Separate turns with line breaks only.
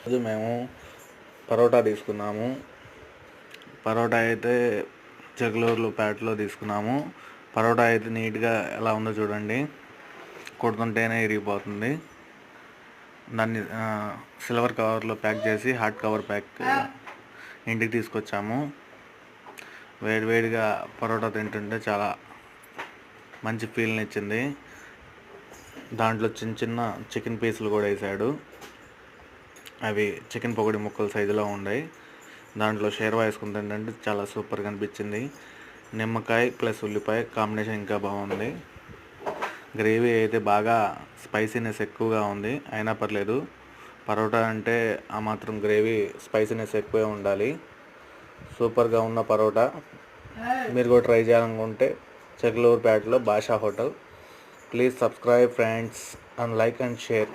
రోజు మేము పరోటా తీసుకున్నాము. పరోటా అయితే జగలూరులో ప్యాట్లో తీసుకున్నాము. పరోటా అయితే నీట్గా ఎలా ఉందో చూడండి, కొడుతుంటేనే ఇరిగిపోతుంది. దాన్ని సిల్వర్ కవర్లో ప్యాక్ చేసి హాట్ కవర్ ప్యాక్ ఇంటికి తీసుకొచ్చాము. వేడివేడిగా పరోటా తింటుంటే చాలా మంచి ఫీల్ని ఇచ్చింది. దాంట్లో చిన్న చిన్న చికెన్ పీసులు కూడా వేసాడు. అవి చికెన్ పకోడీ ముక్కల సైజులో ఉన్నాయి. దాంట్లో షేర్వా వేసుకుని తింటే చాలా సూపర్గా అనిపించింది. నిమ్మకాయ ప్లస్ ఉల్లిపాయ కాంబినేషన్ ఇంకా బాగుంది. గ్రేవీ అయితే బాగా స్పైసీనెస్ ఎక్కువగా ఉంది, అయినా పర్లేదు. పరోటా అంటే ఆ మాత్రం గ్రేవీ స్పైసీనెస్ ఎక్కువే ఉండాలి. సూపర్గా ఉన్న పరోటా. మీరు కూడా ట్రై చేయాలనుకుంటే జగలూరుపేటలో భాషా hotel. Please subscribe friends and like and share.